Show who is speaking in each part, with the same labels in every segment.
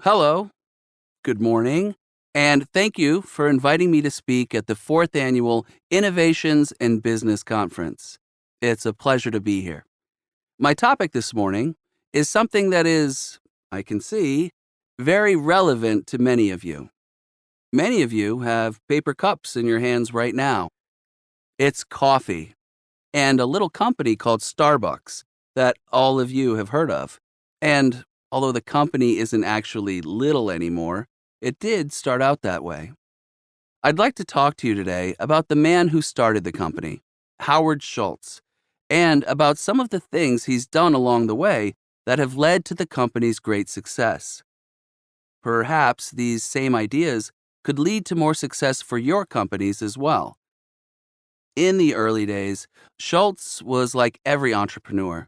Speaker 1: Hello, good morning, and thank you for inviting me to speak at the fourth annual Innovations in Business Conference. It's a pleasure to be here. My topic this morning is something that is, I can see, very relevant to many of you. Many of you have paper cups in your hands right now. It's coffee and a little company called Starbucks that all of you have heard of. And although the company isn't actually little anymore, it did start out that way. I'd like to talk to you today about the man who started the company, Howard Schultz, and about some of the things he's done along the way that have led to the company's great success. Perhaps these same ideas could lead to more success for your companies as well. In the early days, Schultz was like every entrepreneur.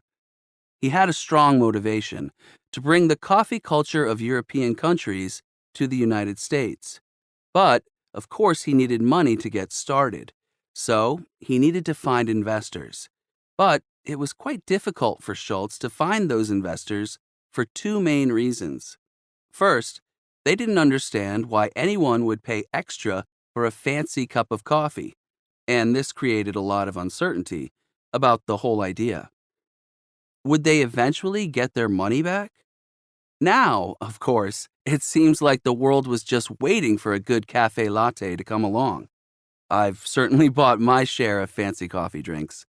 Speaker 1: He had a strong motivation to bring the coffee culture of European countries to the United States. But, of course, he needed money to get started. So, he needed to find investors. But it was quite difficult for Schultz to find those investors for two main reasons. First, they didn't understand why anyone would pay extra for a fancy cup of coffee, and this created a lot of uncertainty about the whole idea. Would they eventually get their money back? Now, of course, it seems like the world was just waiting for a good cafe latte to come along. I've certainly bought my share of fancy coffee drinks.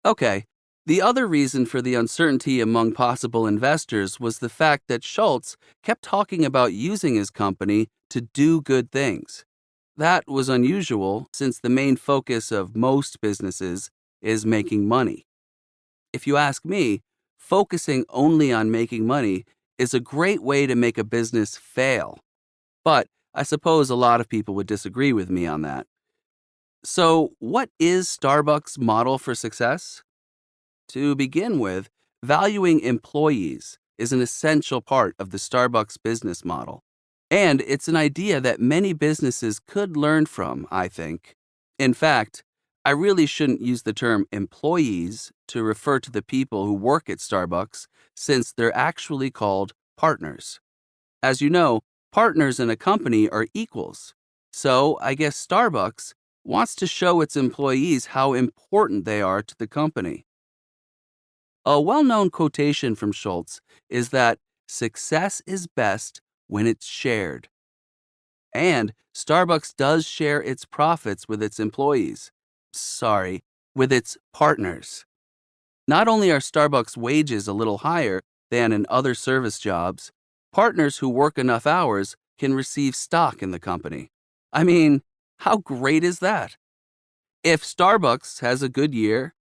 Speaker 1: Okay, the other reason for the uncertainty among possible investors was the fact that Schultz kept talking about using his company to do good things. That was unusual since the main focus of most businesses is making money. If you ask me, focusing only on making money is a great way to make a business fail. But I suppose a lot of people would disagree with me on that. So, what is Starbucks' model for success? To begin with, valuing employees is an essential part of the Starbucks business model. And it's an idea that many businesses could learn from, I think. In fact, I really shouldn't use the term employees to refer to the people who work at Starbucks, since they're actually called partners. As you know, partners in a company are equals. So I guess Starbucks wants to show its employees how important they are to the company. A well known quotation from Schultz is that success is best when it's shared. And Starbucks does share its profits with its employees. Sorry, with its partners. Not only are Starbucks wages a little higher than in other service jobs, partners who work enough hours can receive stock in the company. I mean, how great is that? If Starbucks has a good year,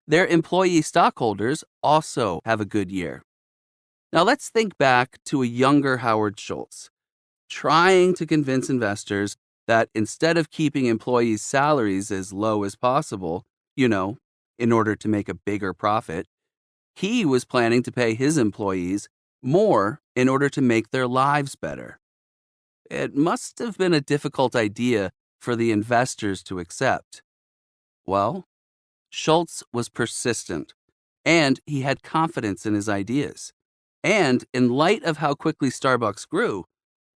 Speaker 1: their employee stockholders also have a good year. Now let's think back to a younger Howard Schultz, trying to convince investors that instead of keeping employees' salaries as low as possible, in order to make a bigger profit, he was planning to pay his employees more in order to make their lives better. It must have been a difficult idea for the investors to accept. Well, Schultz was persistent, and he had confidence in his ideas. And in light of how quickly Starbucks grew,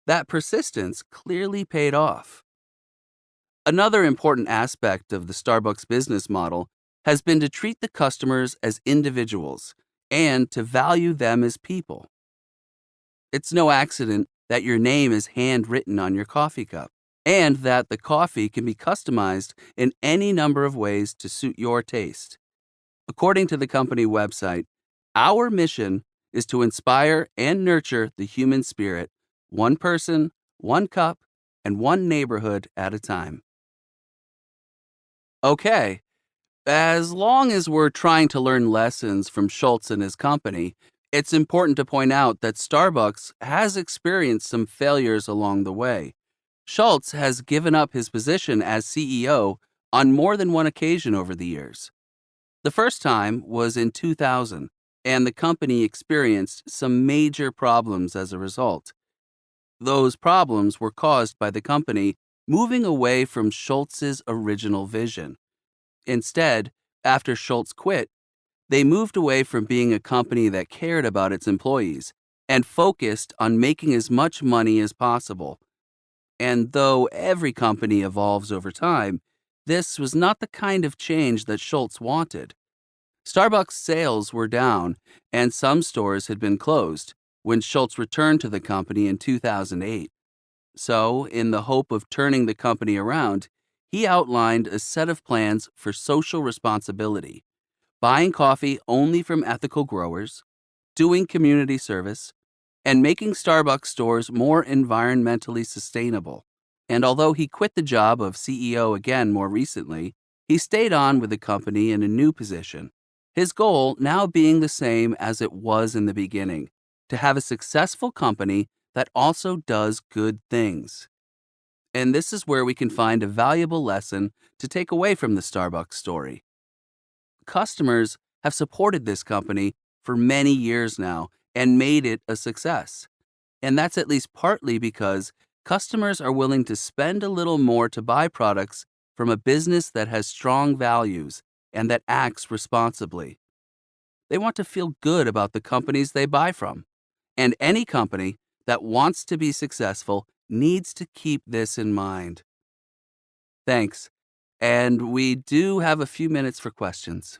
Speaker 1: that persistence clearly paid off. Another important aspect of the Starbucks business model has been to treat the customers as individuals and to value them as people. It's no accident that your name is handwritten on your coffee cup and that the coffee can be customized in any number of ways to suit your taste. According to the company website, our mission is to inspire and nurture the human spirit, one person, one cup, and one neighborhood at a time. Okay, as long as we're trying to learn lessons from Schultz and his company, it's important to point out that Starbucks has experienced some failures along the way. Schultz has given up his position as CEO on more than one occasion over the years. The first time was in 2000, and the company experienced some major problems as a result. Those problems were caused by the company moving away from Schultz's original vision. Instead, after Schultz quit, they moved away from being a company that cared about its employees and focused on making as much money as possible. And though every company evolves over time, this was not the kind of change that Schultz wanted. Starbucks sales were down, and some stores had been closed when Schultz returned to the company in 2008. So, in the hope of turning the company around, he outlined a set of plans for social responsibility, buying coffee only from ethical growers, doing community service, and making Starbucks stores more environmentally sustainable. And although he quit the job of CEO again more recently, he stayed on with the company in a new position. His goal now being the same as it was in the beginning, to have a successful company that also does good things. And this is where we can find a valuable lesson to take away from the Starbucks story. Customers have supported this company for many years now and made it a success. And that's at least partly because customers are willing to spend a little more to buy products from a business that has strong values and that acts responsibly. They want to feel good about the companies they buy from. And any company that wants to be successful needs to keep this in mind. Thanks. And we do have a few minutes for questions.